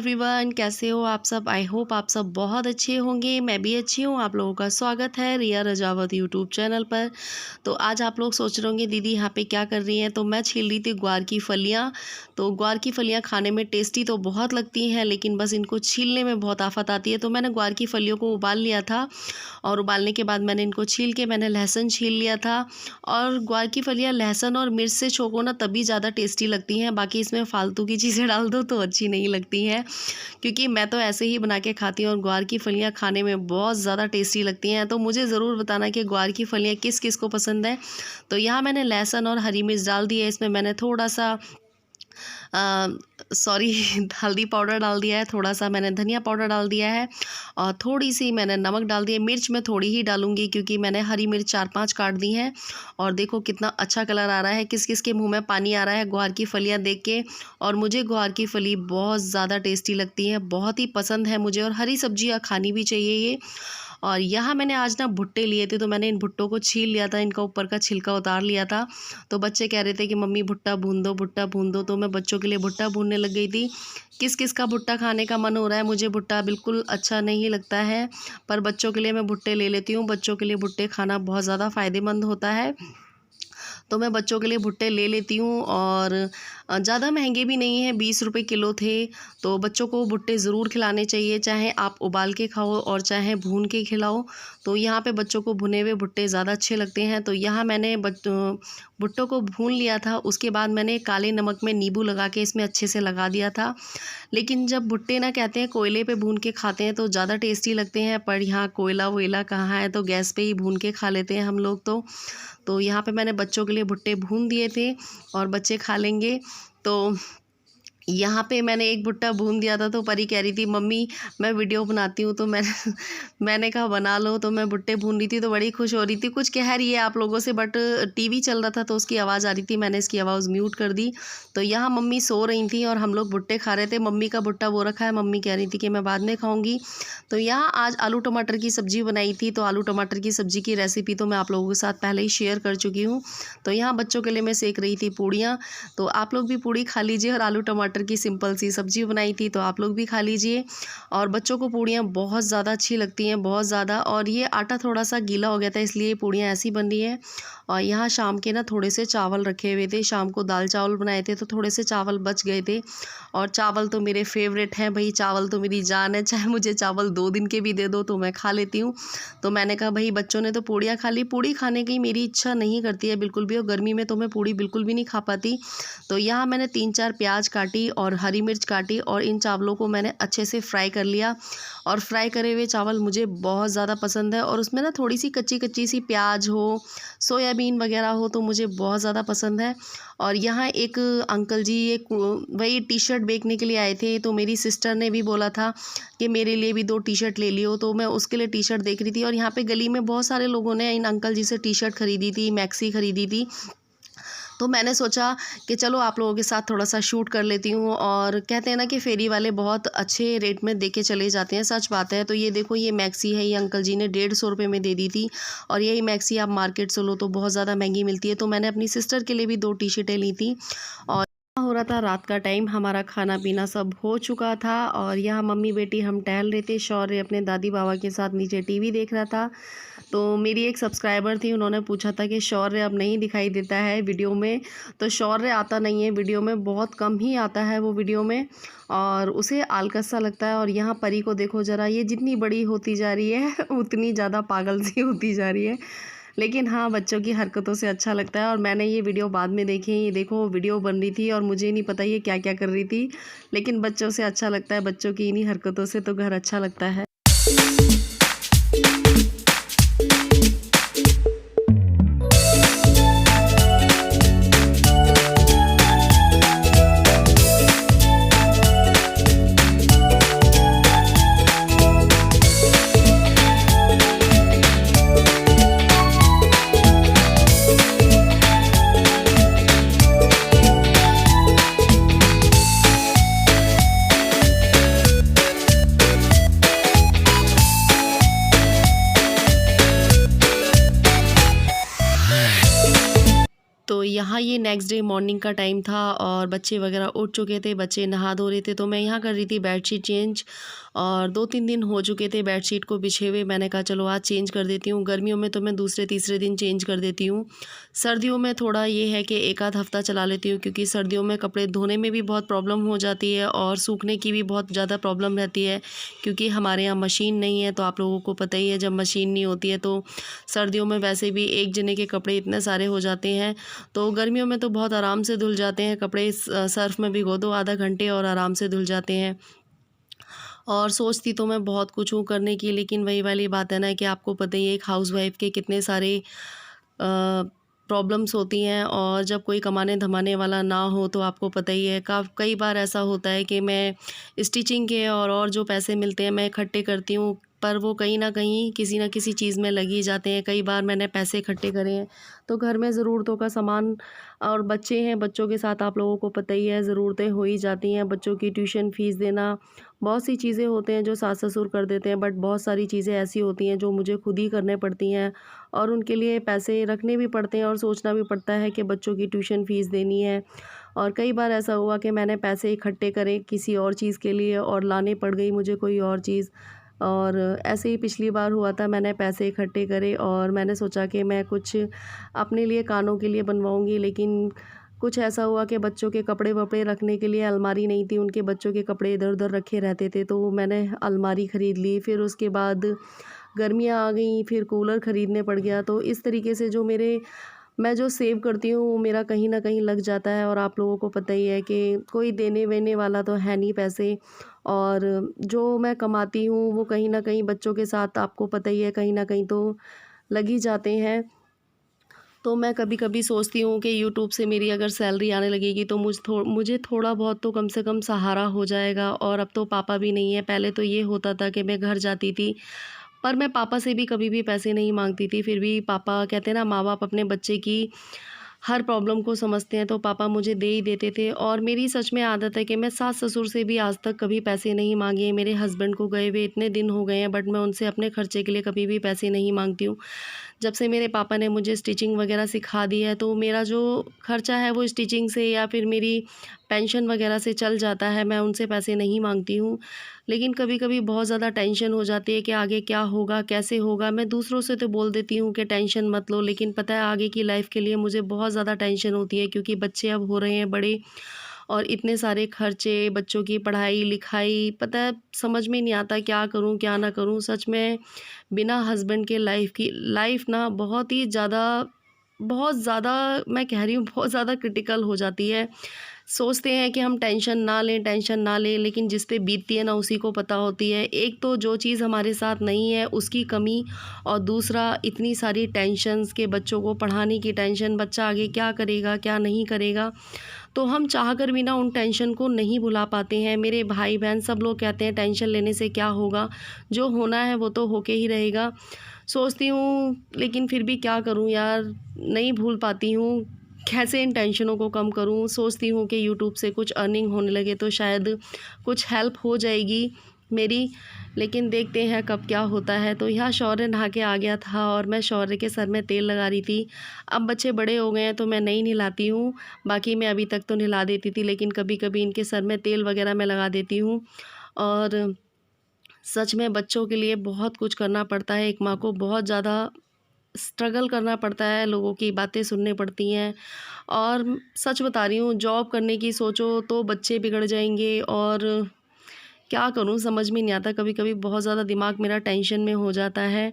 Everyone, कैसे हो आप सब। आई होप आप सब बहुत अच्छे होंगे। मैं भी अच्छी हूँ। आप लोगों का स्वागत है रिया रजावत यूट्यूब चैनल पर। तो आज आप लोग सोच रहे होंगे दीदी यहाँ पे क्या कर रही हैं। तो मैं छील रही थी ग्वार की फलियाँ। तो ग्वार की फलियाँ खाने में टेस्टी तो बहुत लगती हैं, लेकिन बस इनको छीलने में बहुत आफत आती है। तो मैंने ग्वार की फलियों को उबाल लिया था और उबालने के बाद मैंने इनको छील के मैंने लहसुन छील लिया था। और ग्वार की फलियाँ लहसुन और मिर्च से छोको ना तभी ज़्यादा टेस्टी लगती हैं। बाकी इसमें फालतू की चीज़ें डाल दो तो अच्छी नहीं लगती हैं, क्योंकि मैं तो ऐसे ही बना के खाती हूँ और ग्वार की फलियाँ खाने में बहुत ज़्यादा टेस्टी लगती हैं। तो मुझे ज़रूर बताना कि ग्वार की फलियाँ किस किस को पसंद है। तो यहाँ मैंने लहसुन और हरी मिर्च डाल दी है। इसमें मैंने थोड़ा सा सॉरी हल्दी पाउडर डाल दिया है, थोड़ा सा मैंने धनिया पाउडर डाल दिया है और थोड़ी सी मैंने नमक डाल दिया। मिर्च मैं थोड़ी ही डालूंगी क्योंकि मैंने हरी मिर्च 4-5 काट दी हैं। और देखो कितना अच्छा कलर आ रहा है, किस किस के मुंह में पानी आ रहा है ग्वार की फलियां देख के। और मुझे ग्वार की फली बहुत ज़्यादा टेस्टी लगती है, बहुत ही पसंद है मुझे। और हरी सब्जियाँ खानी भी चाहिए ये। और यहाँ मैंने आज ना भुट्टे लिए थे, तो मैंने इन भुट्टों को छील लिया था, इनका ऊपर का छिलका उतार लिया था। तो बच्चे कह रहे थे कि मम्मी भुट्टा भून दो, भुट्टा भून दो। तो मैं बच्चों के लिए भुट्टा भूनने लग गई थी। किस किस का भुट्टा खाने का मन हो रहा है। मुझे भुट्टा बिल्कुल अच्छा नहीं लगता है, पर बच्चों के लिए मैं भुट्टे ले लेती हूँ। बच्चों के लिए भुट्टे खाना बहुत ज़्यादा फ़ायदेमंद होता है, तो मैं बच्चों के लिए भुट्टे ले लेती हूँ। और ज़्यादा महंगे भी नहीं हैं, 20 रुपये किलो थे। तो बच्चों को भुट्टे ज़रूर खिलाने चाहिए, चाहे आप उबाल के खाओ और चाहे भून के खिलाओ। तो यहाँ पे बच्चों को भुने हुए भुट्टे ज़्यादा अच्छे लगते हैं। तो यहाँ मैंने भुट्टों को भून लिया था। उसके बाद मैंने काले नमक में नींबू लगा के इसमें अच्छे से लगा दिया था। लेकिन जब भुट्टे ना कहते हैं कोयले पे भून के खाते हैं तो ज़्यादा टेस्टी लगते हैं, पर यहाँ कोयला वोयला कहाँ है, तो गैस पे ही भून के खा लेते हैं हम लोग। तो यहाँ पे मैंने बच्चों के लिए भुट्टे भून दिए थे और बच्चे खा लेंगे। तो यहाँ पे मैंने एक भुट्टा भून दिया था, तो परी कह रही थी मम्मी मैं वीडियो बनाती हूँ। तो मैंने कहा बना लो। तो मैं भुट्टे भून रही थी तो बड़ी खुश हो रही थी, कुछ कह रही है आप लोगों से, बट टीवी चल रहा था तो उसकी आवाज़ आ रही थी, मैंने इसकी आवाज़ म्यूट कर दी। तो यहाँ मम्मी सो रही थी और हम लोग भुट्टे खा रहे थे। मम्मी का भुट्टा वो रखा है, मम्मी कह रही थी कि मैं बाद में खाऊँगी। तो यहाँ आज आलू टमाटर की सब्ज़ी बनाई थी। तो आलू टमाटर की सब्ज़ी की रेसिपी तो मैं आप लोगों के साथ पहले ही शेयर कर चुकी हूँ। तो यहाँ बच्चों के लिए मैं सेक रही थी पूड़ियाँ। तो आप लोग भी पूड़ी खा लीजिए। और आलू टमाटर की सिंपल सी सब्ज़ी बनाई थी, तो आप लोग भी खा लीजिए। और बच्चों को पूड़ियाँ बहुत ज़्यादा अच्छी लगती हैं, बहुत ज़्यादा। और ये आटा थोड़ा सा गीला हो गया था, इसलिए ये पूड़ियाँ ऐसी बन रही हैं। और यहाँ शाम के ना थोड़े से चावल रखे हुए थे, शाम को दाल चावल बनाए थे, तो थोड़े से चावल बच गए थे। और चावल तो मेरे फेवरेट हैं भाई, चावल तो मेरी जान है। चाहे मुझे चावल 2 दिन के भी दे दो तो मैं खा लेती हूँ। तो मैंने कहा भाई बच्चों ने तो पूड़ियाँ खा ली, पूड़ी खाने की मेरी इच्छा नहीं करती है बिल्कुल भी, और गर्मी में तो मैं पूड़ी बिल्कुल भी नहीं खा पाती। तो यहाँ मैंने 3-4 प्याज काटी और हरी मिर्च काटी और इन चावलों को मैंने अच्छे से फ्राई कर लिया। और फ्राई करे हुए चावल मुझे बहुत ज़्यादा पसंद है, और उसमें ना थोड़ी सी कच्ची कच्ची सी प्याज हो, सोयाबीन वगैरह हो, तो मुझे बहुत ज़्यादा पसंद है। और यहाँ एक अंकल जी एक वही टी शर्ट बेचने के लिए आए थे, तो मेरी सिस्टर ने भी बोला था कि मेरे लिए भी 2 टी शर्ट ले लियो। तो मैं उसके लिए टी शर्ट देख रही थी, और यहाँ पे गली में बहुत सारे लोगों ने इन अंकल जी से टी शर्ट खरीदी थी, मैक्सी खरीदी थी। तो मैंने सोचा कि चलो आप लोगों के साथ थोड़ा सा शूट कर लेती हूँ। और कहते हैं ना कि फेरी वाले बहुत अच्छे रेट में दे के चले जाते हैं, सच बात है। तो ये देखो ये मैक्सी है, ये अंकल जी ने 150 रुपये में दे दी थी। और यही मैक्सी आप मार्केट से लो तो बहुत ज़्यादा महंगी मिलती है। तो मैंने अपनी सिस्टर के लिए भी 2 टी शर्टें ली थी। और हो रहा था रात का टाइम, हमारा खाना पीना सब हो चुका था। और यहाँ मम्मी बेटी हम टहल रहे थे, शौर्य अपने दादी बाबा के साथ नीचे टीवी देख रहा था। तो मेरी एक सब्सक्राइबर थी, उन्होंने पूछा था कि शौर्य अब नहीं दिखाई देता है वीडियो में। तो शौर्य आता नहीं है वीडियो में, बहुत कम ही आता है वो वीडियो में, और उसे आलकस सा लगता है। और यहाँ परी को देखो ज़रा, ये जितनी बड़ी होती जा रही है उतनी ज़्यादा पागल सी होती जा रही है। लेकिन हाँ, बच्चों की हरकतों से अच्छा लगता है। और मैंने ये वीडियो बाद में देखी, ये देखो वीडियो बन रही थी और मुझे नहीं पता ये क्या क्या कर रही थी, लेकिन बच्चों से अच्छा लगता है, बच्चों की इन्हीं हरकतों से तो घर अच्छा लगता है। ये नेक्स्ट डे मॉर्निंग का टाइम था और बच्चे वगैरह उठ चुके थे, बच्चे नहा धो रहे थे, तो मैं यहाँ कर रही थी बेडशीट चेंज। और 2-3 दिन हो चुके थे बेडशीट को बिछे हुए। मैंने कहा चलो आज चेंज कर देती हूँ। गर्मियों में तो मैं दूसरे तीसरे दिन चेंज कर देती हूँ। सर्दियों में थोड़ा ये है कि एक आध हफ़्ता चला लेती हूँ, क्योंकि सर्दियों में कपड़े धोने में भी बहुत प्रॉब्लम हो जाती है और सूखने की भी बहुत ज़्यादा प्रॉब्लम रहती है, क्योंकि हमारे यहाँ मशीन नहीं है। तो आप लोगों को पता ही है, जब मशीन नहीं होती है तो सर्दियों में वैसे भी एक जने के कपड़े इतने सारे हो जाते हैं। तो गर्मियों में तो बहुत आराम से धुल जाते हैं कपड़े, सर्फ़ में भिगो दो आधा घंटे और आराम से धुल जाते हैं। और सोचती तो मैं बहुत कुछ हूँ करने की, लेकिन वही वाली बात है ना कि आपको पता ही है एक हाउसवाइफ़ के कितने सारे प्रॉब्लम्स होती हैं। और जब कोई कमाने धमाने वाला ना हो तो आपको पता ही है, कई बार ऐसा होता है कि मैं स्टिचिंग के और जो पैसे मिलते हैं मैं इकट्ठे करती हूँ, पर वो कहीं न कहीं किसी न किसी चीज़ में लग ही जाते हैं। कई बार मैंने पैसे इकट्ठे करे हैं तो घर में ज़रूरतों का सामान, और बच्चे हैं, बच्चों के साथ आप लोगों को पता ही है ज़रूरतें हो ही जाती हैं। बच्चों की ट्यूशन फ़ीस देना, बहुत सी चीज़ें होते हैं जो सास-ससुर कर देते हैं, बट बहुत सारी चीज़ें ऐसी होती हैं जो मुझे खुद ही करने पड़ती हैं और उनके लिए पैसे रखने भी पड़ते हैं और सोचना भी पड़ता है कि बच्चों की ट्यूशन फ़ीस देनी है। और कई बार ऐसा हुआ कि मैंने पैसे इकट्ठे करे किसी और चीज़ के लिए और लाने पड़ गई मुझे कोई और चीज़। और ऐसे ही पिछली बार हुआ था, मैंने पैसे इकट्ठे करे और मैंने सोचा कि मैं कुछ अपने लिए कानों के लिए बनवाऊँगी, लेकिन कुछ ऐसा हुआ कि बच्चों के कपड़े-वपड़े रखने के लिए अलमारी नहीं थी, उनके बच्चों के कपड़े इधर-उधर रखे रहते थे, तो मैंने अलमारी ख़रीद ली। फिर उसके बाद गर्मियाँ आ गईं, फिर कूलर ख़रीदने पड़ गया। तो इस तरीके से मैं जो सेव करती हूँ वो मेरा कहीं न कहीं लग जाता है। और आप लोगों को पता ही है कि कोई देने-वेने वाला तो है नहीं पैसे, और जो मैं कमाती हूँ वो कहीं न कहीं बच्चों के साथ आपको पता ही है कहीं न कहीं तो लग ही जाते हैं। तो मैं कभी-कभी सोचती हूँ कि यूट्यूब से मेरी अगर सैलरी आने लगेगी तो मुझे थोड़ा बहुत तो कम से कम सहारा हो जाएगा। और अब तो पापा भी नहीं है, पहले तो ये होता था कि मैं घर जाती थी, पर मैं पापा से भी कभी भी पैसे नहीं माँगती थी। फिर भी पापा कहते हैं ना, माँ-बाप अपने बच्चे की हर प्रॉब्लम को समझते हैं, तो पापा मुझे दे ही देते थे। और मेरी सच में आदत है कि मैं सास-ससुर से भी आज तक कभी पैसे नहीं माँगे हैं। मेरे हस्बैंड को गए हुए इतने दिन हो गए हैं, बट मैं उनसे अपने खर्चे के लिए कभी भी पैसे नहीं माँगती हूँ। जब से मेरे पापा ने मुझे स्टिचिंग वगैरह सिखा दी है, तो मेरा जो खर्चा है वो स्टिचिंग से या फिर मेरी पेंशन वगैरह से चल जाता है, मैं उनसे पैसे नहीं माँगती हूँ। लेकिन कभी-कभी बहुत ज़्यादा टेंशन हो जाती है कि आगे क्या होगा, कैसे होगा। मैं दूसरों से तो बोल देती हूँ कि टेंशन मत लो, लेकिन पता है आगे की लाइफ़ के लिए मुझे बहुत ज़्यादा टेंशन होती है, क्योंकि बच्चे अब हो रहे हैं बड़े और इतने सारे खर्चे, बच्चों की पढ़ाई-लिखाई, पता है समझ में नहीं आता क्या करूँ, क्या ना करूँ। सच में बिना हस्बैंड के लाइफ़ ना बहुत ज़्यादा मैं कह रही हूँ बहुत ज़्यादा क्रिटिकल हो जाती है। सोचते हैं कि हम टेंशन ना लें, लेकिन जिस पे बीतती है ना उसी को पता होती है। एक तो जो चीज़ हमारे साथ नहीं है उसकी कमी, और दूसरा इतनी सारी टेंशन्स के बच्चों को पढ़ाने की टेंशन, बच्चा आगे क्या करेगा, क्या नहीं करेगा। तो हम चाहकर भी ना उन टेंशन को नहीं भुला पाते हैं। मेरे भाई-बहन सब लोग कहते हैं टेंशन लेने से क्या होगा, जो होना है वो तो होके ही रहेगा। सोचती हूँ लेकिन फिर भी क्या करूँ यार, नहीं भूल पाती हूँ। कैसे इन टेंशनों को कम करूँ? सोचती हूँ कि यूट्यूब से कुछ अर्निंग होने लगे तो शायद कुछ हेल्प हो जाएगी मेरी, लेकिन देखते हैं कब क्या होता है। तो यहाँ शौर्य नहा के आ गया था और मैं शौर्य के सर में तेल लगा रही थी। अब बच्चे बड़े हो गए हैं तो मैं नहीं नहलाती हूँ, बाकी मैं अभी तक तो नहला देती थी, लेकिन कभी-कभी इनके सर में तेल वगैरह मैं लगा देती हूँ। और सच में बच्चों के लिए बहुत कुछ करना पड़ता है, एक माँ को बहुत ज़्यादा स्ट्रगल करना पड़ता है, लोगों की बातें सुननी पड़ती हैं। और सच बता रही हूँ, जॉब करने की सोचो तो बच्चे बिगड़ जाएँगे, और क्या करूँ समझ में नहीं आता। कभी-कभी बहुत ज़्यादा दिमाग मेरा टेंशन में हो जाता है।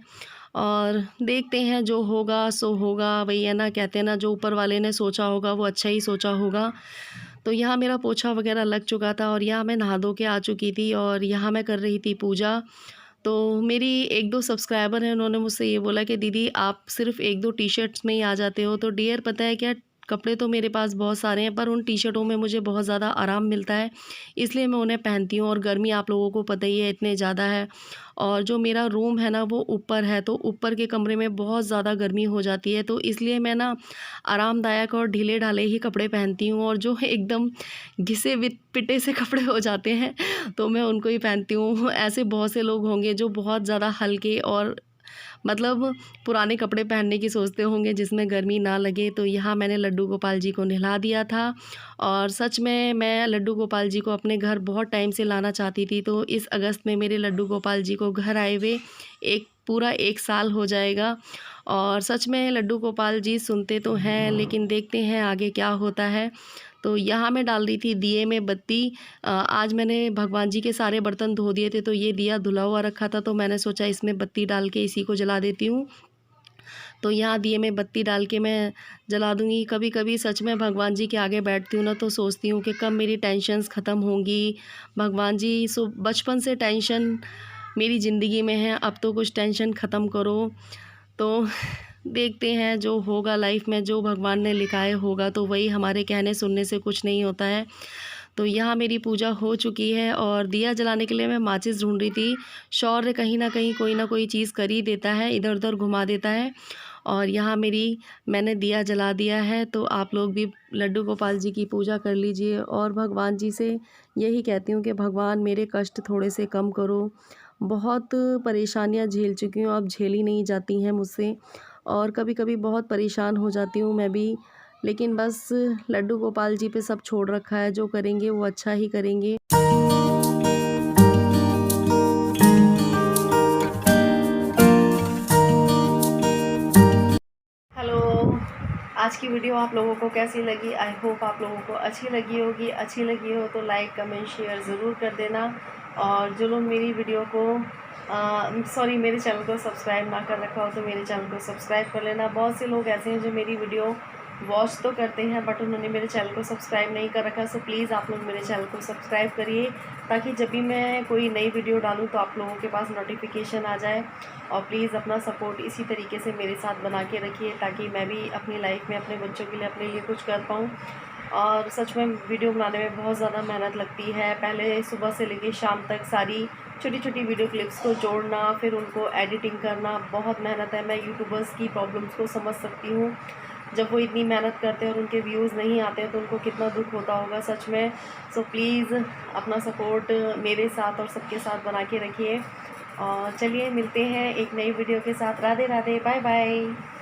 और देखते हैं जो होगा सो होगा, वही है ना, कहते हैं ना जो ऊपर वाले ने सोचा होगा वो अच्छा ही सोचा होगा। तो यहाँ मेरा पोछा वगैरह लग चुका था और यहाँ मैं नहा धो के आ चुकी थी और यहाँ मैं कर रही थी पूजा। तो मेरी 1-2 सब्सक्राइबर हैं, उन्होंने मुझसे ये बोला कि दीदी आप सिर्फ़ 1-2 टी-शर्ट्स में ही आ जाते हो। तो डियर पता है क्या, कपड़े तो मेरे पास बहुत सारे हैं, पर उन टी-शर्टों में मुझे बहुत ज़्यादा आराम मिलता है, इसलिए मैं उन्हें पहनती हूँ। और गर्मी आप लोगों को पता ही है इतनी ज़्यादा है, और जो मेरा रूम है ना वो ऊपर है, तो ऊपर के कमरे में बहुत ज़्यादा गर्मी हो जाती है, तो इसलिए मैं ना आरामदायक और ढीले-ढाले ही कपड़े पहनती हूँ। और जो एकदम घिसे पिटे से कपड़े हो जाते हैं तो मैं उनको ही पहनती हूँ। ऐसे बहुत से लोग होंगे जो बहुत ज़्यादा हल्के और मतलब पुराने कपड़े पहनने की सोचते होंगे जिसमें गर्मी ना लगे। तो यहाँ मैंने लड्डू गोपाल जी को नहला दिया था और सच में मैं लड्डू गोपाल जी को अपने घर बहुत टाइम से लाना चाहती थी। तो इस अगस्त में मेरे लड्डू गोपाल जी को घर आए हुए पूरा 1 साल हो जाएगा। और सच में लड्डू गोपाल जी सुनते तो हैं, लेकिन देखते हैं आगे क्या होता है। तो यहाँ मैं डाल दी थी दिए में बत्ती। आज मैंने भगवान जी के सारे बर्तन धो दिए थे, तो ये दिया धुला हुआ रखा था, तो मैंने सोचा इसमें बत्ती डाल के इसी को जला देती हूँ। तो यहाँ दिए में बत्ती डाल के मैं जला दूँगी। कभी कभी सच में भगवान जी के आगे बैठती हूँ ना, तो सोचती हूँ कि कब मेरी टेंशन्स ख़त्म होंगी। भगवान जी बचपन से टेंशन मेरी ज़िंदगी में है, अब तो कुछ टेंशन ख़त्म करो। तो देखते हैं जो होगा लाइफ में, जो भगवान ने लिखा है होगा, तो वही हमारे कहने सुनने से कुछ नहीं होता है। तो यहाँ मेरी पूजा हो चुकी है और दिया जलाने के लिए मैं माचिस ढूंढ रही थी। शौर्य कहीं ना कहीं कोई ना कोई चीज़ कर ही देता है, इधर उधर घुमा देता है। और यहाँ मैंने दिया जला दिया है। तो आप लोग भी लड्डू गोपाल जी की पूजा कर लीजिए और भगवान जी से यही कहती हूँ कि भगवान मेरे कष्ट थोड़े से कम करो। बहुत परेशानियाँ झेल चुकी हूँ, अब झेली नहीं जाती हैं मुझसे और कभी कभी बहुत परेशान हो जाती हूँ मैं भी। लेकिन बस लड्डू गोपाल जी पे सब छोड़ रखा है, जो करेंगे वो अच्छा ही करेंगे। हेलो, आज की वीडियो आप लोगों को कैसी लगी? आई होप आप लोगों को अच्छी लगी होगी। अच्छी लगी हो तो लाइक कमेंट शेयर ज़रूर कर देना। और जो लोग मेरी वीडियो को मेरे चैनल को सब्सक्राइब ना कर रखा हो तो मेरे चैनल को सब्सक्राइब कर लेना। बहुत से लोग ऐसे हैं जो मेरी वीडियो वॉच तो करते हैं बट उन्होंने मेरे चैनल को सब्सक्राइब नहीं कर रखा। सो प्लीज़ आप लोग मेरे चैनल को सब्सक्राइब करिए, ताकि जब भी मैं कोई नई वीडियो डालूँ तो आप लोगों के पास नोटिफिकेशन आ जाए। और प्लीज़ अपना सपोर्ट इसी तरीके से मेरे साथ बना के रखिए, ताकि मैं भी अपनी लाइफ में अपने बच्चों के लिए अपने लिए कुछ कर पाऊँ। और सच में वीडियो बनाने में बहुत ज़्यादा मेहनत लगती है। पहले सुबह से लेकर शाम तक सारी छोटी छोटी वीडियो क्लिप्स को जोड़ना, फिर उनको एडिटिंग करना, बहुत मेहनत है। मैं यूट्यूबर्स की प्रॉब्लम्स को समझ सकती हूँ। जब वो इतनी मेहनत करते हैं और उनके व्यूज़ नहीं आते हैं तो उनको कितना दुख होता होगा सच में। सो प्लीज़ अपना सपोर्ट मेरे साथ और सबके साथ बना के रखिए। और चलिए मिलते हैं एक नई वीडियो के साथ। Radhe Radhe, bye bye.